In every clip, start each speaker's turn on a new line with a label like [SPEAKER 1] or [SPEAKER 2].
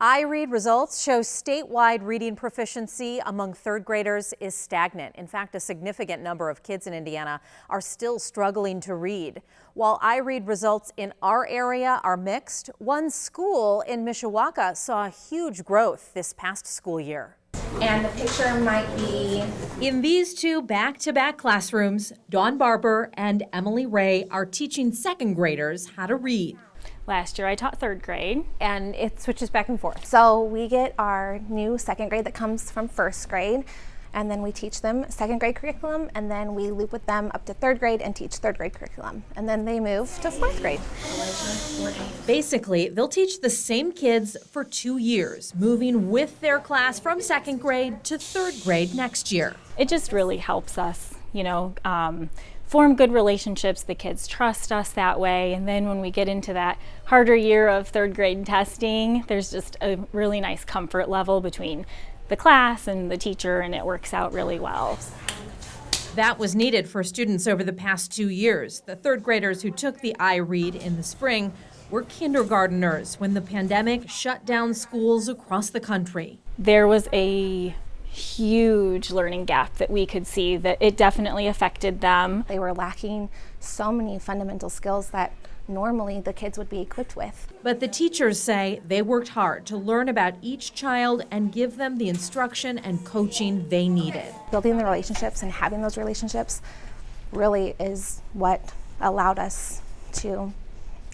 [SPEAKER 1] IREAD results show statewide reading proficiency among third graders is stagnant. In fact, a significant number of kids in Indiana are still struggling to read. While IREAD results in our area are mixed, one school in Mishawaka saw huge growth this past school year.
[SPEAKER 2] And the picture might be...
[SPEAKER 1] In these two back-to-back classrooms, Dawn Barber and Emily Ray are teaching second graders how to read.
[SPEAKER 3] Last year I taught third grade.
[SPEAKER 1] And it switches back and forth.
[SPEAKER 2] So we get our new second grade that comes from first grade, and then we teach them second grade curriculum, and then we loop with them up to third grade and teach third grade curriculum. And then they move to fourth grade.
[SPEAKER 1] Basically, they'll teach the same kids for 2 years, moving with their class from second grade to third grade next year.
[SPEAKER 3] It just really helps us, form good relationships. The kids trust us that way. And then when we get into that harder year of third grade testing, there's just a really nice comfort level between the class and the teacher, and it works out really well.
[SPEAKER 1] That was needed for students over the past 2 years. The third graders who took the IREAD in the spring were kindergarteners when the pandemic shut down schools across the country.
[SPEAKER 3] There was a huge learning gap that we could see that it definitely affected them.
[SPEAKER 2] They were lacking so many fundamental skills that normally the kids would be equipped with.
[SPEAKER 1] But the teachers say they worked hard to learn about each child and give them the instruction and coaching they needed.
[SPEAKER 2] Building the relationships and having those relationships really is what allowed us to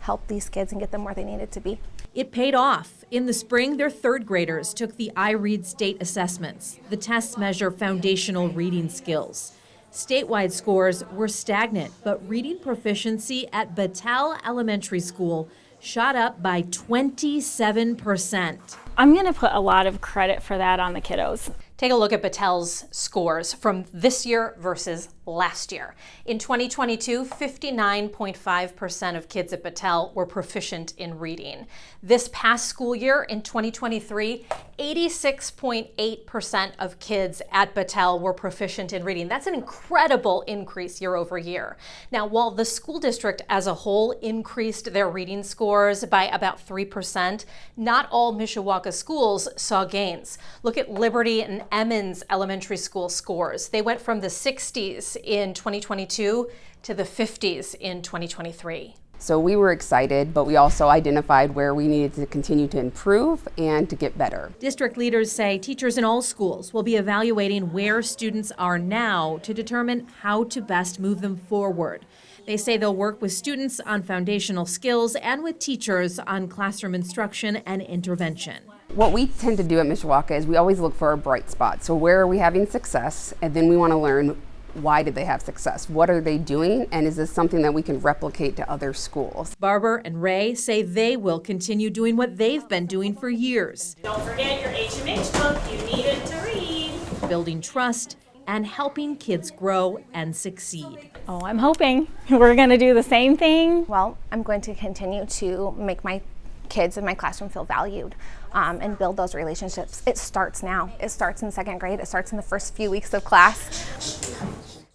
[SPEAKER 2] help these kids and get them where they needed to be.
[SPEAKER 1] It paid off. In the spring, their third graders took the IREAD state assessments. The tests measure foundational reading skills. Statewide scores were stagnant, but reading proficiency at Battelle Elementary School shot up by 27%.
[SPEAKER 3] I'm going to put a lot of credit for that on the kiddos.
[SPEAKER 1] Take a look at Battelle's scores from this year versus last year. In 2022, 59.5% of kids at Battelle were proficient in reading. This past school year, in 2023, 86.8% of kids at Battelle were proficient in reading. That's an incredible increase year over year. Now, while the school district as a whole increased their reading scores by about 3%, not all Mishawaka schools saw gains. Look at Liberty and Emmons Elementary School scores. They went from the 60s in 2022 to the 50s in 2023.
[SPEAKER 4] So we were excited, but we also identified where we needed to continue to improve and to get better.
[SPEAKER 1] District leaders say teachers in all schools will be evaluating where students are now to determine how to best move them forward. They say they'll work with students on foundational skills and with teachers on classroom instruction and intervention.
[SPEAKER 4] What we tend to do at Mishawaka is we always look for a bright spot. So where are we having success? And then we want to learn, why did they have success? What are they doing? And is this something that we can replicate to other schools?
[SPEAKER 1] Barber and Ray say they will continue doing what they've been doing for years.
[SPEAKER 5] Don't forget your HMH book. You need it to read.
[SPEAKER 1] Building trust and helping kids grow and succeed.
[SPEAKER 3] Oh, I'm hoping we're going to do the same thing.
[SPEAKER 2] Well, I'm going to continue to make my kids in my classroom feel valued and build those relationships. It starts now. It starts in second grade. It starts in the first few weeks of class.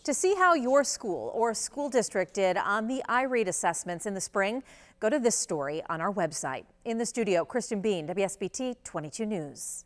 [SPEAKER 1] To see how your school or school district did on the IREAD assessments in the spring, go to this story on our website. In the studio, Kristen Bean, WSBT 22 News.